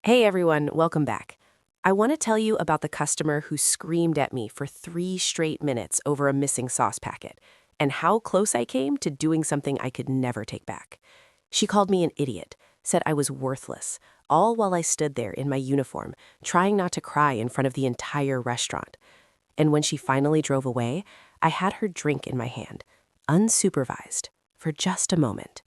Hey everyone, welcome back. I want to tell you about the customer who screamed at me for 3 straight minutes over a missing sauce packet, and how close I came to doing something I could never take back. She called me an idiot, said I was worthless, all while I stood there in my uniform, trying not to cry in front of the entire restaurant. And when she finally drove away, I had her drink in my hand, unsupervised, for just a moment.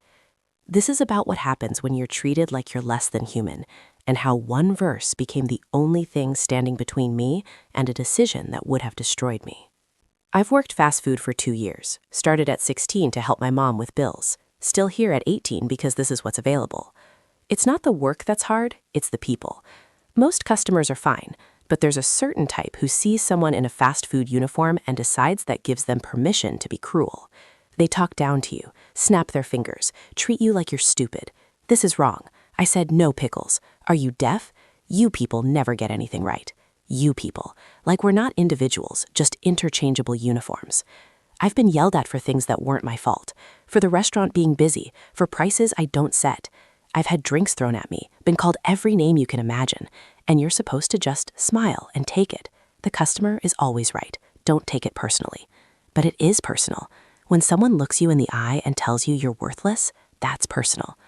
This is about what happens when you're treated like you're less than human, and how one verse became the only thing standing between me and a decision that would have destroyed me. I've worked fast food for 2 years, started at 16 to help my mom with bills, still here at 18 because this is what's available. It's not the work that's hard, it's the people. Most customers are fine, but there's a certain type who sees someone in a fast food uniform and decides that gives them permission to be cruel. They talk down to you, snap their fingers, treat you like you're stupid. This is wrong. I said no pickles. Are you deaf? You people never get anything right. You people. Like we're not individuals, just interchangeable uniforms. I've been yelled at for things that weren't my fault. For the restaurant being busy, for prices I don't set. I've had drinks thrown at me, been called every name you can imagine. And you're supposed to just smile and take it. The customer is always right. Don't take it personally. But it is personal. When someone looks you in the eye and tells you you're worthless, that's personal.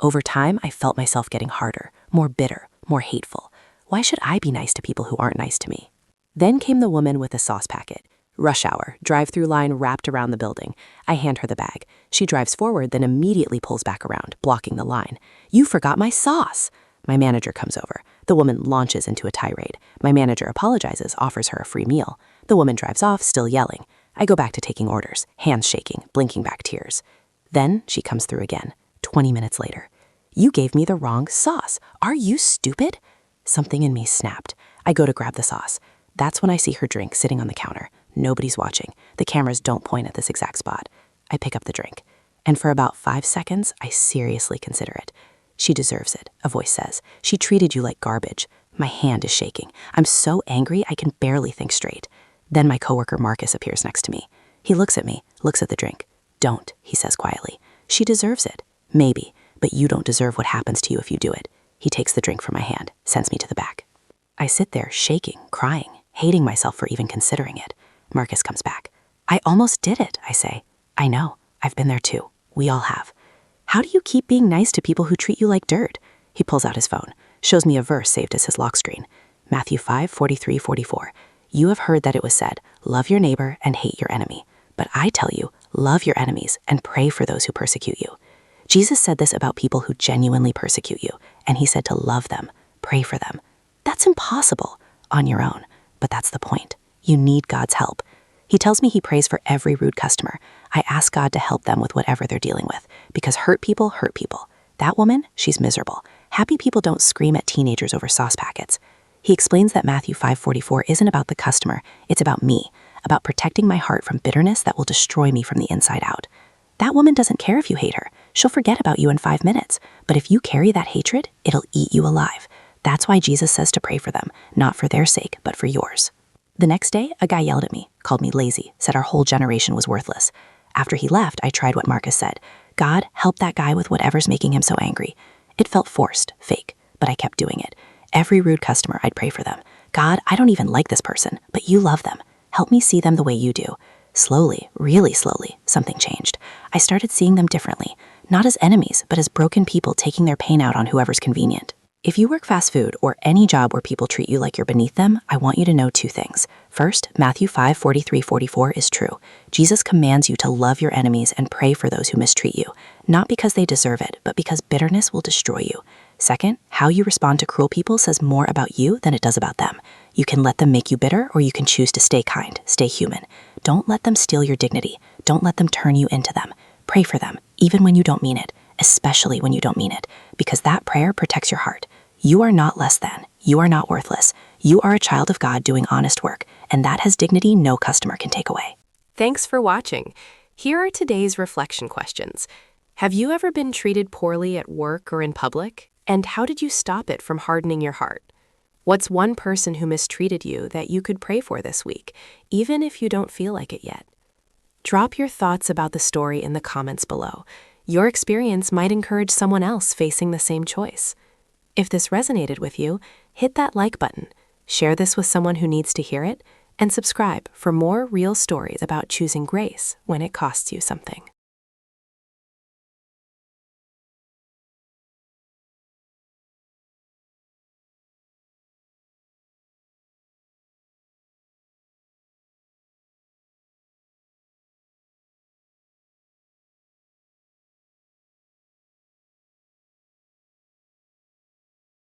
Over time, I felt myself getting harder, more bitter, more hateful. Why should I be nice to people who aren't nice to me? Then came the woman with the sauce packet. Rush hour, drive-through line wrapped around the building. I hand her the bag. She drives forward, then immediately pulls back around, blocking the line. You forgot my sauce! My manager comes over. The woman launches into a tirade. My manager apologizes, offers her a free meal. The woman drives off, still yelling. I go back to taking orders, hands shaking, blinking back tears. Then she comes through again, 20 minutes later. You gave me the wrong sauce. Are you stupid? Something in me snapped. I go to grab the sauce. That's when I see her drink sitting on the counter. Nobody's watching. The cameras don't point at this exact spot. I pick up the drink. And for about 5 seconds, I seriously consider it. She deserves it, a voice says. She treated you like garbage. My hand is shaking. I'm so angry I can barely think straight. Then my coworker Marcus appears next to me. He looks at me, looks at the drink. Don't, he says quietly. She deserves it. Maybe, but you don't deserve what happens to you if you do it. He takes the drink from my hand, sends me to the back. I sit there, shaking, crying, hating myself for even considering it. Marcus comes back. I almost did it, I say. I know. I've been there too. We all have. How do you keep being nice to people who treat you like dirt? He pulls out his phone, shows me a verse saved as his lock screen. Matthew 5:43-44. You have heard that it was said, love your neighbor and hate your enemy. But I tell you, love your enemies and pray for those who persecute you. Jesus said this about people who genuinely persecute you, and he said to love them, pray for them. That's impossible on your own, but that's the point. You need God's help. He tells me he prays for every rude customer. I ask God to help them with whatever they're dealing with, because hurt people hurt people. That woman, she's miserable. Happy people don't scream at teenagers over sauce packets. He explains that Matthew 5:44 isn't about the customer, it's about me, about protecting my heart from bitterness that will destroy me from the inside out. That woman doesn't care if you hate her. She'll forget about you in 5 minutes. But if you carry that hatred, it'll eat you alive. That's why Jesus says to pray for them, not for their sake, but for yours. The next day, a guy yelled at me, called me lazy, said our whole generation was worthless. After he left, I tried what Marcus said. God, help that guy with whatever's making him so angry. It felt forced, fake, but I kept doing it. Every rude customer, I'd pray for them. God, I don't even like this person, but you love them. Help me see them the way you do. Slowly, really slowly, something changed. I started seeing them differently, not as enemies, but as broken people taking their pain out on whoever's convenient. If you work fast food or any job where people treat you like you're beneath them, I want you to know 2 things. First, Matthew 5:43-44 is true. Jesus commands you to love your enemies and pray for those who mistreat you, not because they deserve it, but because bitterness will destroy you. Second, how you respond to cruel people says more about you than it does about them. You can let them make you bitter, or you can choose to stay kind, stay human. Don't let them steal your dignity. Don't let them turn you into them. Pray for them, even when you don't mean it, especially when you don't mean it, because that prayer protects your heart. You are not less than. You are not worthless. You are a child of God doing honest work, and that has dignity no customer can take away. Thanks for watching. Here are today's reflection questions. Have you ever been treated poorly at work or in public? And how did you stop it from hardening your heart? What's one person who mistreated you that you could pray for this week, even if you don't feel like it yet? Drop your thoughts about the story in the comments below. Your experience might encourage someone else facing the same choice. If this resonated with you, hit that like button, share this with someone who needs to hear it, and subscribe for more real stories about choosing grace when it costs you something.